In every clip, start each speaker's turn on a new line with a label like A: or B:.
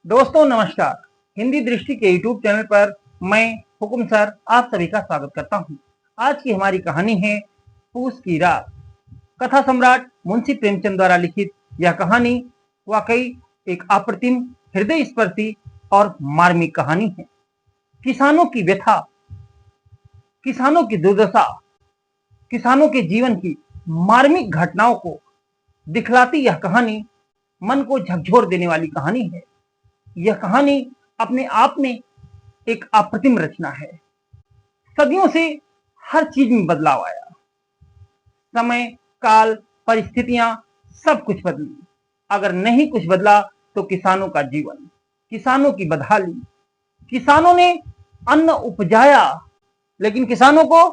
A: दोस्तों नमस्कार। हिंदी दृष्टि के यूट्यूब चैनल पर मैं हुकुम सर आप सभी का स्वागत करता हूं। आज की हमारी कहानी है पूस की रात। कथा सम्राट मुंशी प्रेमचंद द्वारा लिखित यह कहानी वाकई एक अप्रतिम, हृदय स्पर्शी और मार्मिक कहानी है। किसानों की व्यथा, किसानों की दुर्दशा, किसानों के जीवन की मार्मिक घटनाओं को दिखलाती यह कहानी मन को झकझोर देने वाली कहानी है। यह कहानी अपने आप में एक अप्रतिम रचना है। सदियों से हर चीज में बदलाव आया, समय, काल, परिस्थितियां सब कुछ बदली। अगर नहीं कुछ बदला तो किसानों का जीवन, किसानों की बदहाली। किसानों ने अन्न उपजाया, लेकिन किसानों को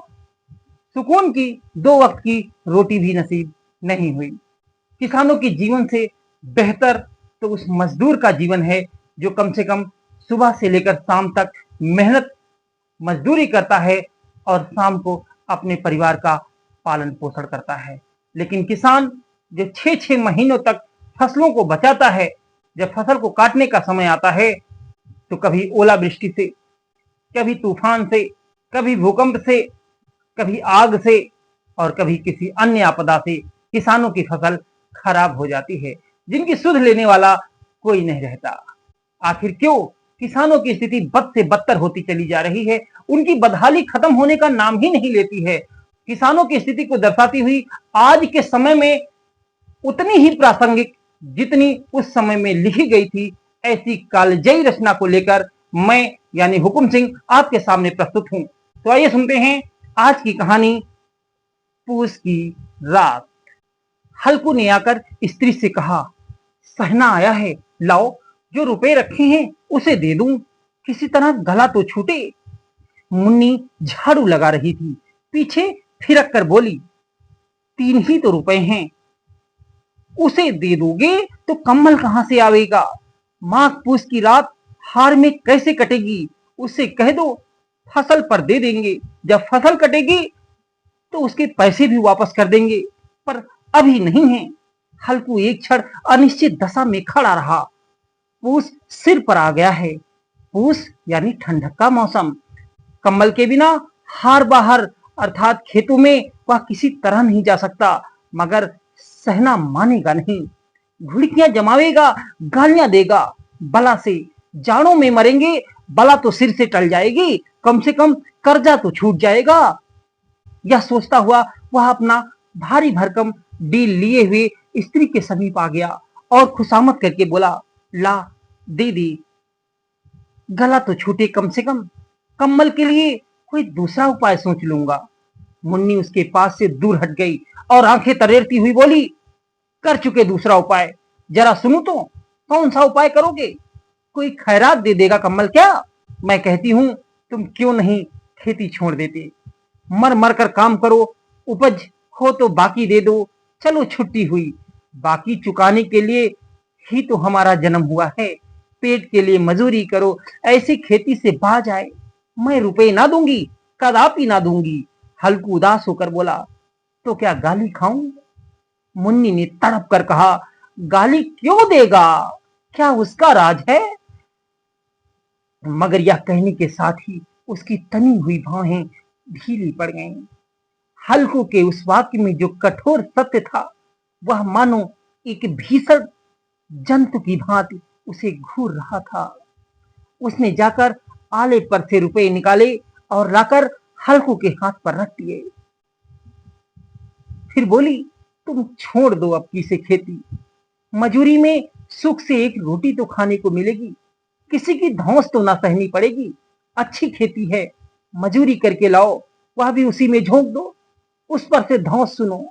A: सुकून की 2 वक्त की रोटी भी नसीब नहीं हुई। किसानों के जीवन से बेहतर तो उस मजदूर का जीवन है जो कम से कम सुबह से लेकर शाम तक मेहनत मजदूरी करता है और शाम को अपने परिवार का पालन पोषण करता है। लेकिन किसान जो 6-6 महीनों तक फसलों को बचाता है, जब फसल को काटने का समय आता है तो कभी ओलावृष्टि से, कभी तूफान से, कभी भूकंप से, कभी आग से और कभी किसी अन्य आपदा से किसानों की फसल खराब हो जाती है, जिनकी सुध लेने वाला कोई नहीं रहता। आखिर क्यों किसानों की स्थिति बद से बदतर होती चली जा रही है? उनकी बदहाली खत्म होने का नाम ही नहीं लेती है। किसानों की स्थिति को दर्शाती हुई आज के समय में उतनी ही प्रासंगिक जितनी उस समय में लिखी गई थी, ऐसी कालजयी रचना को लेकर मैं यानी हुकुम सिंह आपके सामने प्रस्तुत हूं। तो आइए सुनते हैं आज की कहानी पूस की रात। हल्कू ने आकर स्त्री से कहा, सहना आया है, लाओ जो रुपए रखे हैं उसे दे दूं, किसी तरह गला तो छूटे। मुन्नी झाड़ू लगा रही थी, पीछे फिरक कर बोली, 3 ही तो रुपए हैं, उसे दे दोगे तो कम्बल कहां से आवेगा? माघ पूस की रात हार में कैसे कटेगी? उससे कह दो फसल पर दे देंगे, जब फसल कटेगी तो उसके पैसे भी वापस कर देंगे, पर अभी नहीं है। हल्कू एक क्षण अनिश्चित दशा में खड़ा रहा। पूस सिर पर आ गया है। पूस यानी ठंडक का मौसम। कम्बल के बिना हार बाहर अर्थात खेतों में वह किसी तरह नहीं जा सकता, मगर सहना मानेगा नहीं। घुड़कियां जमावेगा, गालियां देगा, बला से जाड़ों में मरेंगे, बला तो सिर से टल जाएगी, कम से कम कर्जा तो छूट जाएगा। यह सोचता हुआ वह अपना भारी भरकम डील लिए हुए स्त्री के समीप आ गया और खुशामद करके बोला, ला दीदी, गला तो छूटे कम से कम, कम्बल के लिए कोई दूसरा उपाय सोच लूंगा। मुन्नी उसके पास से दूर हट गई और आंखें तरेरती हुई बोली, कर चुके दूसरा उपाय, जरा सुनो तो, कौन सा उपाय करोगे? कोई खैरात दे देगा कम्बल क्या? मैं कहती हूं तुम क्यों नहीं खेती छोड़ देते, मर मर कर काम करो, उपज हो तो बाकी दे दो, चलो छुट्टी हुई। बाकी चुकाने के लिए ही तो हमारा जन्म हुआ है, पेट के लिए मजूरी करो, ऐसी खेती से बाज आए। मैं रुपए ना दूंगी, कदापि ना दूंगी। हल्कू उदास होकर बोला, तो क्या गाली खाऊं? मुन्नी ने तड़प कर कहा, गाली क्यों देगा, क्या उसका राज है? मगर यह कहने के साथ ही उसकी तनी हुई बाहें ढीली पड़ गईं। हल्कू के उस वाक्य में जो कठोर सत्य था, वह मानो एक भीषण जंतु की भांति उसे घूर रहा था। उसने जाकर आले पर से रुपए निकाले और लाकर हल्कू के हाथ पर रख दिए। फिर बोली, तुम छोड़ दो अब की से खेती, मजूरी में सुख से एक रोटी तो खाने को मिलेगी, किसी की धौंस तो ना सहनी पड़ेगी। अच्छी खेती है, मजूरी करके लाओ, वह भी उसी में झोंक दो, उस पर से धौंस सुनो।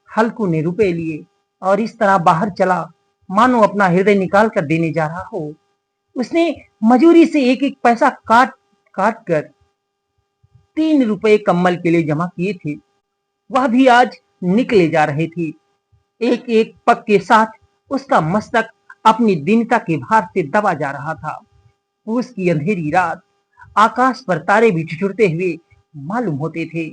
A: हल्कू ने रुपए लिए और इस तरह बाहर चला मानो अपना हृदय निकाल कर देने जा रहा हो। उसने मजूरी से एक एक पैसा काट काट कर 3 रुपए कम्बल के लिए जमा किए थे, वह भी आज निकले जा रहे थे। एक एक पग के साथ उसका मस्तक अपनी दीनता के भार से दबा जा रहा था। पूस की अंधेरी रात, आकाश पर तारे भी ठिठुरते हुए मालूम होते थे।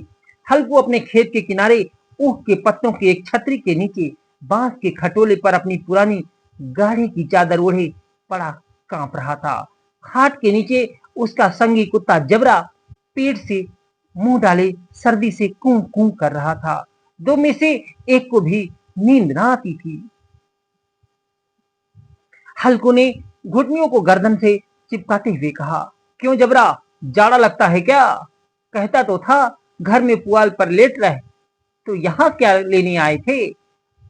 A: हल्कू अपने खेत के किनारे ऊख के पत्तों की एक छतरी के नीचे बांस के खटोले पर अपनी पुरानी गाढ़े की चादर ओढ़े बड़ा कांप रहा था। खाट के नीचे उसका संगी कुत्ता जबरा पेट से मुंह डाले सर्दी से कूं कूं कर रहा था। दो में से एक को भी नींद ना आती थी। हल्कू ने घुटनियों को गर्दन से चिपकाते हुए कहा, क्यों जबरा, जाड़ा लगता है क्या? कहता तो था घर में पुआल पर लेट रहे, तो यहाँ क्या लेने आए थे?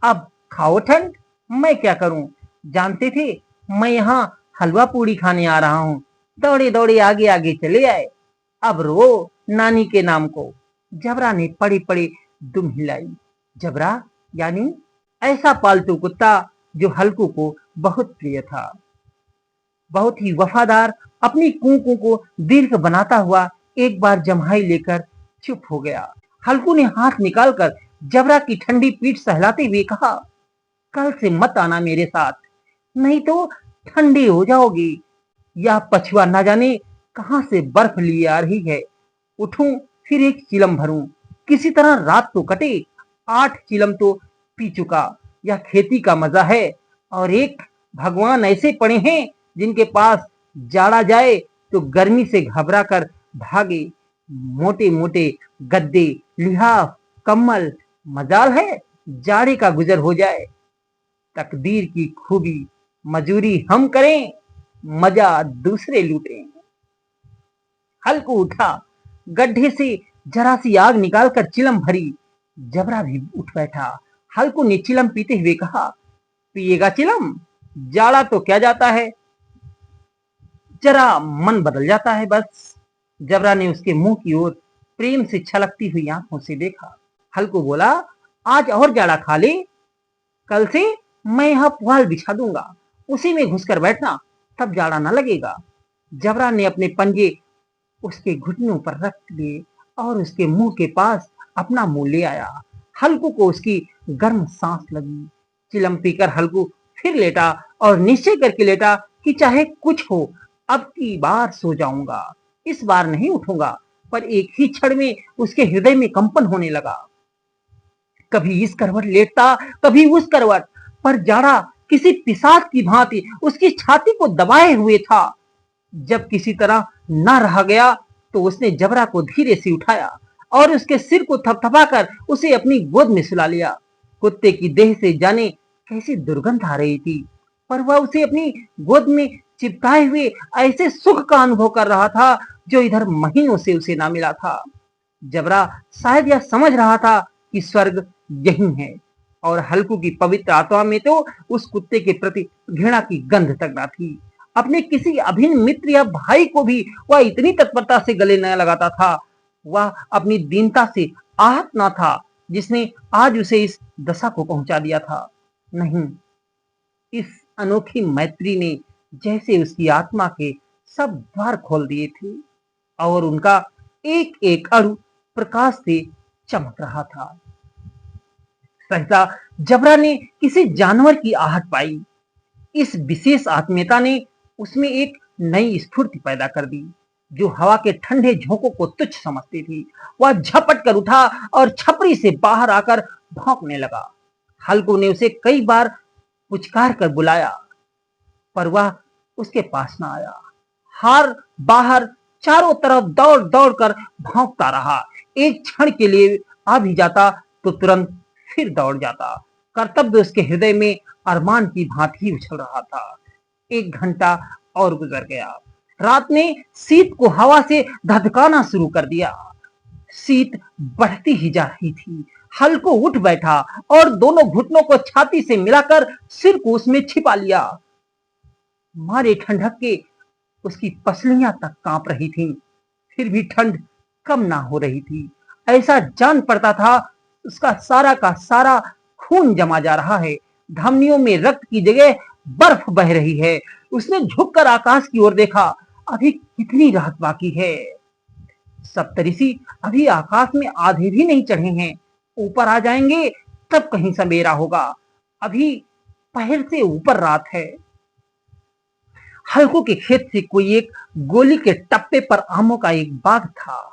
A: अब खाओ ठंड, मैं क्या करूं? जानते थे मैं यहाँ हलवा पूड़ी खाने आ रहा हूँ, दौड़े दौड़े आगे आगे चले आए। अब रो नानी के नाम को। जबरा ने पड़े पड़े दुम हिलाई। जबरा यानी ऐसा पालतू कुत्ता जो हल्कू को बहुत प्रिय था, बहुत ही वफादार। अपनी कूकों को दीर्घ बनाता हुआ एक बार जम्हाई लेकर चुप हो गया। हल्कू ने हाथ निकालकर जबरा की ठंडी पीठ सहलाते हुए कहा, कल से मत आना मेरे साथ, नहीं तो ठंडी हो जाओगी। यह पछुआ ना जाने कहां से बर्फ लिए आ रही है। उठूं फिर एक चिलम भरूं, किसी तरह रात तो कटे। 8 चिलम तो पी चुका। यह खेती का मजा है। और एक भगवान ऐसे पड़े हैं जिनके पास जाड़ा जाए तो गर्मी से घबरा कर भागे। मोटे मोटे गद्दे, लिहाफ, कम्बल, मजाल है जाड़े का गुजर हो जाए। तकदीर की खूबी, मजूरी हम करें, मजा दूसरे लूटें। हल्कू उठा, गड्ढे से जरा सी आग निकालकर चिलम भरी। जबरा भी उठ बैठा। हल्कू ने चिलम पीते हुए कहा, पिएगा चिलम? जाड़ा तो क्या जाता है, जरा मन बदल जाता है बस। जबरा ने उसके मुंह की ओर प्रेम से छलकती हुई आंखों से देखा। हल्कू बोला, आज और जाड़ा खा ले, कल से मैं यहां पुआल बिछा दूंगा, उसी में घुसकर बैठना, तब जाड़ा ना लगेगा। जबरा ने अपने पंजे उसके घुटनों पर रख लिए और उसके मुंह के पास अपना मुंह ले आया। हल्कू को उसकी गर्म सांस लगी। चिलम पीकर हल्कू फिर लेटा और निश्चय करके लेटा कि चाहे कुछ हो, अब की बार सो जाऊंगा, इस बार नहीं उठूंगा। पर एक ही क्षण में उसके हृदय में कंपन होने लगा। कभी इस करवट लेटता, कभी उस करवट, पर जाड़ा किसी पिशाच की भांति उसकी छाती को दबाए हुए था। जब किसी तरह न रहा गया तो उसने जबरा को धीरे से उठाया और उसके सिर को थपथपाकर उसे अपनी गोद में सुला लिया। कुत्ते की देह से जाने कैसी दुर्गंध आ रही थी, पर वह उसे अपनी गोद में चिपकाए हुए ऐसे सुख का अनुभव कर रहा था जो इधर महीनों से उसे ना मिला था। जबरा शायद यह समझ रहा था कि स्वर्ग यही है, और हल्कू की पवित्र आत्मा में तो उस कुत्ते के प्रति घृणा की गंध तक न थी। अपने किसी अभिन्न मित्र या भाई को भी वह इतनी तत्परता से गले न लगाता था। वह अपनी दीनता से आहत न था जिसने आज उसे इस दशा को पहुंचा दिया था। नहीं, इस अनोखी मैत्री ने जैसे उसकी आत्मा के सब द्वार खोल दिए थे और उनका एक एक अणु प्रकाश से चमक रहा था। सहसा जबरा ने किसी जानवर की आहट पाई। इस विशेष आत्मीयता ने उसमें एक नई स्फूर्ति पैदा कर दी जो हवा के ठंडे झोंकों को तुच्छ समझती थी। वह झपट कर उठा और छपरी से बाहर आकर भौंकने लगा। हल्कू ने उसे कई बार पुचकार कर बुलाया, पर वह उसके पास ना आया। हार बाहर चारों तरफ दौड़ दौड़ कर भौंकता रहा। एक क्षण के लिए आ भी जाता तो तुरंत फिर दौड़ जाता। कर्तव्य उसके हृदय में अरमान की भांति उछल रहा था। 1 घंटा और गुजर गया। रात ने शीत को हवा से धधकाना शुरू कर दिया। शीत बढ़ती ही जा रही थी। हल्कू उठ बैठा और दोनों घुटनों को छाती से मिलाकर सिर को उसमें छिपा लिया। मारे ठंडक के उसकी पसलियां तक कांप रही थीं, फिर भी ठंड कम ना हो रही थी। ऐसा जान पड़ता था उसका सारा का सारा खून जमा जा रहा है। धमनियों में रक्त की जगह बर्फ बह रही है। उसने झुककर आकाश की ओर देखा। अभी कितनी रात बाकी है। सप्तऋषि अभी आकाश में आधे भी नहीं चढ़े हैं। ऊपर आ जाएंगे तब कहीं सवेरा होगा। अभी पहर से ऊपर रात है। हल्कू के खेत से कोई एक गोली के टप्पे पर आमों का एक बाग था।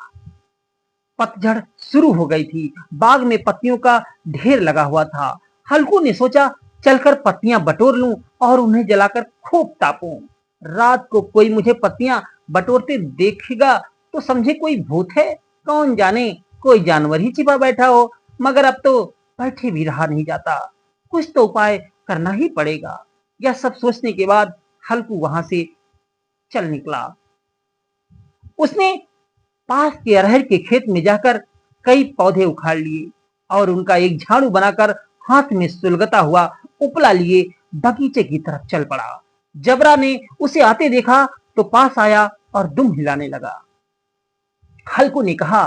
A: पतझड़ शुरू हो गई थी। बाग में पत्तियों का ढेर लगा हुआ था। हल्कू ने सोचा चलकर पत्तियां बटोर लूं और उन्हें जलाकर खूब तापूं। रात को कोई मुझे पत्तियां बटोरते देखेगा तो समझे कोई भूत है, कौन जाने कोई जानवर ही छिपा बैठा हो। मगर अब तो बैठे भी रहा नहीं जाता, कुछ तो उपाय करना ही पड़ेगा। यह सब सोचने के बाद हल्कू वहां से चल निकला। उसने पास के अरहर के खेत में जाकर कई पौधे उखाड़ लिए और उनका एक झाड़ू बनाकर हाथ में सुलगता हुआ उपला लिए बगीचे की तरफ चल पड़ा। जबरा ने उसे आते देखा तो पास आया और दुम हिलाने लगा। हल्कू ने कहा,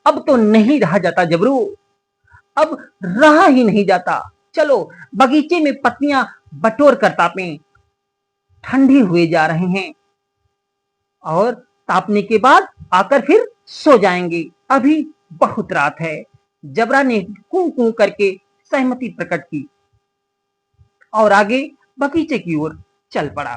A: अब तो नहीं रहा जाता जबरू, अब रहा ही नहीं जाता। चलो बगीचे में पत्तियां बटोर कर तापें, ठंडी हुए जा रहे हैं और तापने के बाद आकर फिर सो जाएंगे, अभी बहुत रात है। जबरा ने कूं कूं करके सहमति प्रकट की और आगे बगीचे की ओर चल पड़ा।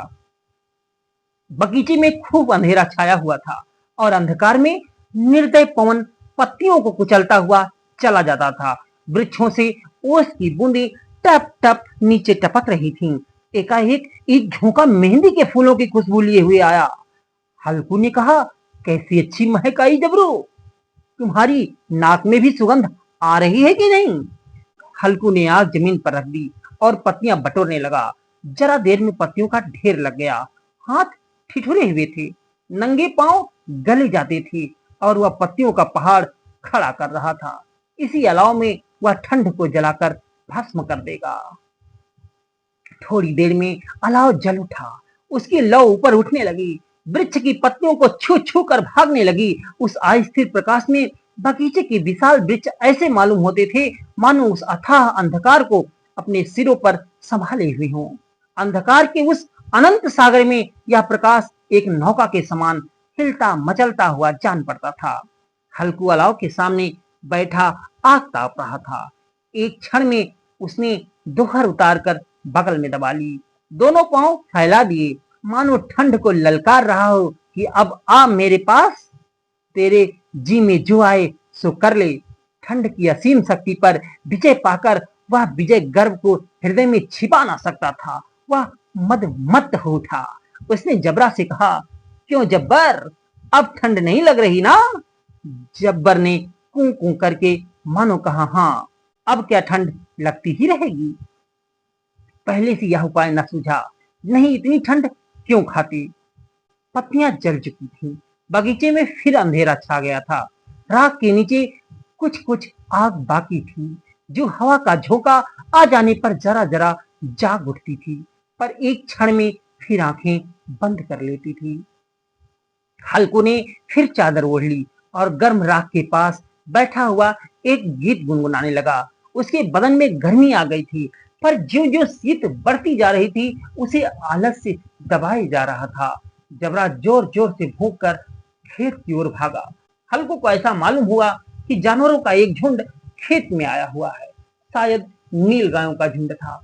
A: बगीचे में खूब अंधेरा छाया हुआ था और अंधकार में निर्दय पवन पत्तियों को कुचलता हुआ चला जाता था। वृक्षों से ओस की बूंदें टप टप नीचे टपक रही थीं। एकाएक एक झोंका मेहंदी के फूलों की खुशबू लिए हुए आया। हल्कू ने कहा, कैसी अच्छी महक आई जबरू, तुम्हारी नाक में भी सुगंध आ रही है कि नहीं? हल्कू ने आग जमीन पर रख दी और पत्तियां बटोरने लगा। जरा देर में पत्तियों का ढेर लग गया। हाथ ठिठुरे हुए थे, नंगे पांव गले जाते थे और वह पत्तियों का पहाड़ खड़ा कर रहा था। इसी अलाव में वह ठंड को जलाकर भस्म कर देगा। थोड़ी देर में अलाव जल उठा, उसकी लौ ऊपर उठने लगी, वृक्ष की पत्तियों को छू छू कर भागने लगी। उस अस्थिर प्रकाश में बगीचे के विशाल वृक्ष ऐसे मालूम होते थे मानो उस अथाह अंधकार को अपने सिरों पर संभाले हुए हों। अंधकार के उस अनंत सागर में यह प्रकाश एक नौका के समान हिलता मचलता हुआ जान पड़ता था। हल्कू अलाव के सामने बैठा आग ताप रहा था। एक क्षण में उसने दोहर उतार कर बगल में दबा ली, दोनों पांव फैला दिए मानो ठंड को ललकार रहा हो कि अब आ मेरे पास, तेरे जी में जो आए सो कर ले। ठंड की असीम शक्ति पर विजय पाकर वह विजय गर्व को हृदय में छिपा ना सकता था। वह मदमत्त हो उठा। उसने जबरा से कहा, क्यों जब्बर, अब ठंड नहीं लग रही ना? जब्बर ने कूं कूं करके मानो कहा, हाँ, अब क्या ठंड लगती ही रहेगी। पहले से यह उपाय न सूझा, नहीं इतनी ठंड क्यों खाती। पत्तियां जल चुकी थीं, बगीचे में फिर अंधेरा छा गया था। राख के नीचे कुछ कुछ आग बाकी थी, जो हवा का झोंका आ जाने पर जरा जरा जाग उठती थी, पर एक क्षण में फिर आंखें बंद कर लेती थी। हल्कू ने फिर चादर ओढ़ ली और गर्म राख के पास बैठा हुआ एक गीत गुनगुनाने लगा। उसके बदन में गर्मी आ गई थी, पर ज्यों ज्यों शीत बढ़ती जा रही थी उसे आलस से दबाए जा रहा था। जबरा जोर जोर से भूख कर खेत की ओर भागा। हल्कू को ऐसा मालूम हुआ कि जानवरों का एक झुंड खेत में आया हुआ है। शायद नील गायों का झुंड था।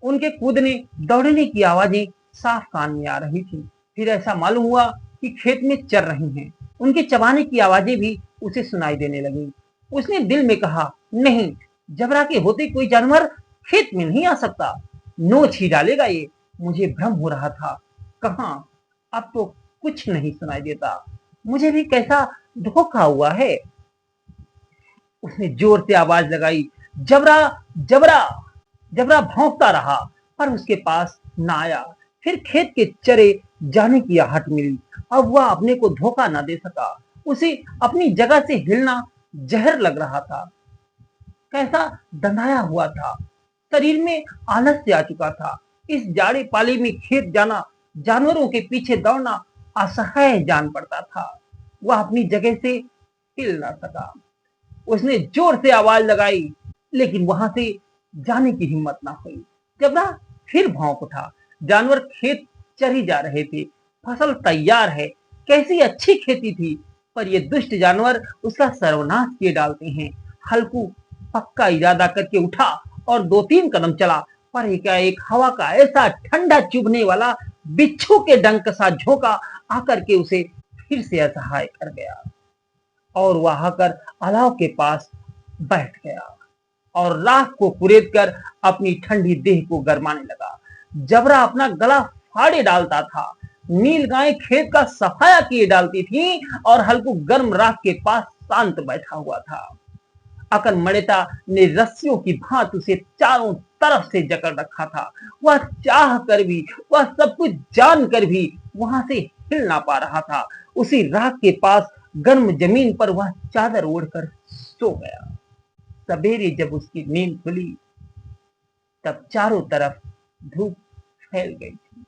A: उनके कूदने दौड़ने की आवाजें साफ कान में आ रही थी। फिर ऐसा मालूम हुआ कि खेत में चर रही हैं। उनके चबाने की आवाजें भी उसे सुनाई देने लगी। उसने दिल में कहा, नहीं, जबरा के होते कोई जानवर खेत में नहीं आ सकता, नोच ही डालेगा ये। मुझे भ्रम हो रहा था, कहां, अब तो कुछ नहीं सुनाई देता, मुझे भी कैसा धोखा हुआ है। उसने जोर से आवाज लगाई, जबरा जबरा। जबरा भौंकता रहा पर उसके पास न आया। फिर खेत के चरे जाने की आहट मिली। अब वह अपने को धोखा न दे सका। उसे अपनी जगह से हिलना जहर लग रहा था। कैसा दंडाया हुआ था, शरीर में आलस से आ चुका था। इस जाड़े पाले में खेत जाना, जानवरों के पीछे दौड़ना असह्य जान पड़ता था। वह अपनी जगह से हिल ना सका। उसने जोर से आवाज लगाई, लेकिन वहां से जाने की हिम्मत ना हुई। जबरा फिर भौंक उठा। जानवर खेत चर ही जा रहे थे। फसल तैयार है, कैसी अच्छी खेती थी, पर ये दुष्ट जानवर उसका सर्वनाश किए डालते हैं। हल्कू पक्का इरादा करके उठा और 2-3 कदम चला, पर एकाएक हवा का ऐसा ठंडा चुभने वाला बिच्छू के डंक सा झोंका आकर के उसे फिर से असहाय कर गया और वह आकर अलाव के पास बैठ गया और राख को कुरेद कर अपनी ठंडी देह को गरमाने लगा। जबरा अपना गला फाड़े डालता था, नील गाय खेत का सफाया किए डालती थी और हल्कू गर्म राख के पास शांत बैठा हुआ था। अकन मणिता ने रस्सियों की भांति उसे चारों तरफ से जकड़ रखा था। वह चाह कर भी, वह सब कुछ जान कर भी वहां से हिल ना पा रहा था। उसी राख के पास गर्म जमीन पर वह चादर ओढ़कर सो गया। सवेरे जब उसकी नींद खुली तब चारों तरफ धूप फैल गई थी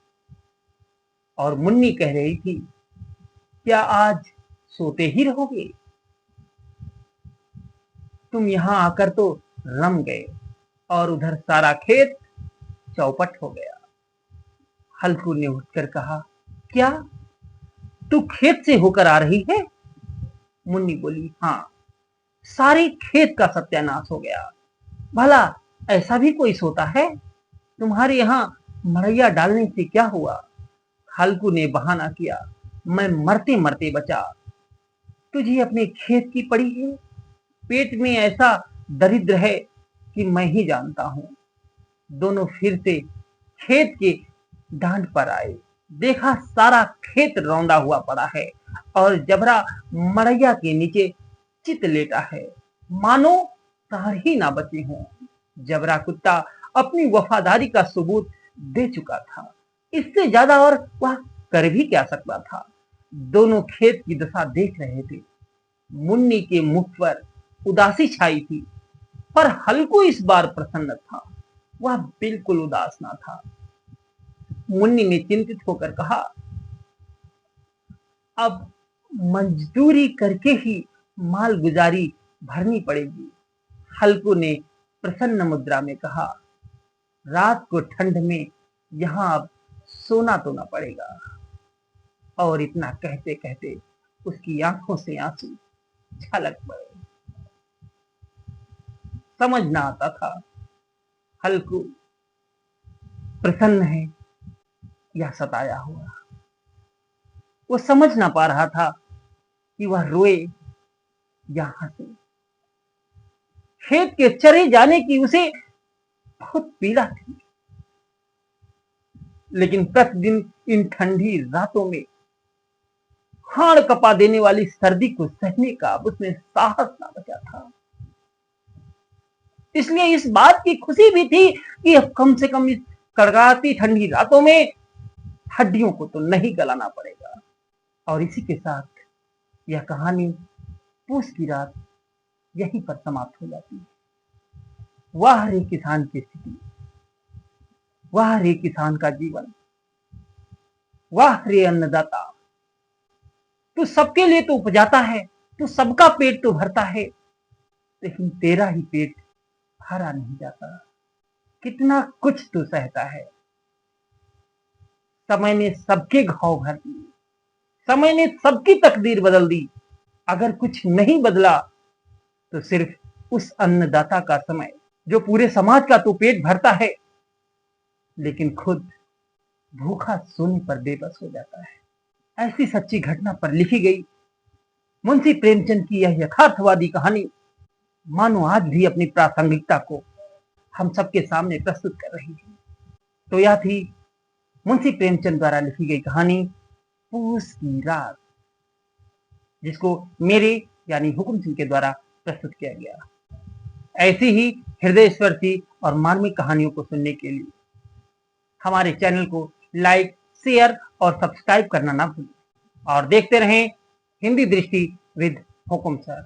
A: और मुन्नी कह रही थी, क्या आज सोते ही रहोगे? तुम यहां आकर तो रम गए और उधर सारा खेत चौपट हो गया। हल्कू ने उठकर कहा, क्या तू खेत से होकर आ रही है? मुन्नी बोली, हाँ, सारे खेत का सत्यानाश हो गया। भला ऐसा भी कोई सोता है? तुम्हारे यहां मड़ैया डालने से क्या हुआ? हल्कू ने बहाना किया, मैं मरते मरते बचा। तुझे अपने खेत की पड़ी है? पेट में ऐसा दरिद्र है कि मैं ही जानता हूं। दोनों फिर से खेत के डांड पर आए। देखा सारा खेत रौंदा हुआ पड़ा है और जबरा मड़ैया के नीचे चित लेटा है, मानो तार ही ना बचे हों। जबरा कुत्ता अपनी वफादारी का सबूत दे चुका था, इससे ज्यादा और वह कर भी क्या सकता था। दोनों खेत की दशा देख रहे थे। मुन्नी के मुख पर उदासी छाई थी, पर हल्कू इस बार प्रसन्न था। वह बिल्कुल उदास ना था। मुन्नी ने चिंतित होकर कहा, अब मजदूरी करके ही माल गुजारी भरनी पड़ेगी। हल्कू ने प्रसन्न मुद्रा में कहा, रात को ठंड में यहां अब सोना तो ना पड़ेगा। और इतना कहते कहते उसकी आंखों से आंसू छलक पड़े। समझ ना आता था हल्कू प्रसन्न है या सताया हुआ। वो समझ ना पा रहा था कि वह रोए या हंसे। खेत के चरे जाने की उसे बहुत पीड़ा थी, लेकिन प्रतिदिन इन ठंडी रातों में हाड़ कपा देने वाली सर्दी को सहने का अब उसमें साहस ना बचा था। इसलिए इस बात की खुशी भी थी कि अब कम से कम इस कड़कड़ाती ठंडी रातों में हड्डियों को तो नहीं गलाना पड़ेगा। और इसी के साथ यह कहानी पूस की रात यहीं पर समाप्त हो जाती है। वाह रे किसान की स्थिति, वाह रे किसान का जीवन, वाह रे अन्नदाता। तू सबके लिए तो उपजाता है, तू सबका पेट तो भरता है, लेकिन तेरा ही पेट भरा नहीं जाता। कितना कुछ तू सहता है। समय ने सबके घाव भर दिए, समय ने सबकी तकदीर बदल दी। अगर कुछ नहीं बदला तो सिर्फ उस अन्नदाता का समय, जो पूरे समाज का तो पेट भरता है, लेकिन खुद भूखा सोने पर बेबस हो जाता है। ऐसी सच्ची घटना पर लिखी गई मुंशी प्रेमचंद की यह यथार्थवादी कहानी मानो आज भी अपनी प्रासंगिकता को हम सबके सामने प्रस्तुत कर रही है। तो यह थी मुंशी प्रेमचंद द्वारा लिखी गई कहानी पूस की रात, जिसको मेरे यानी हुकुम सिंह के द्वारा प्रस्तुत किया गया। ऐसी ही हृदय स्पर्शी और मार्मिक कहानियों को सुनने के लिए हमारे चैनल को लाइक, शेयर और सब्सक्राइब करना ना भूलें और देखते रहें हिंदी दृष्टि विद हुकुम सर।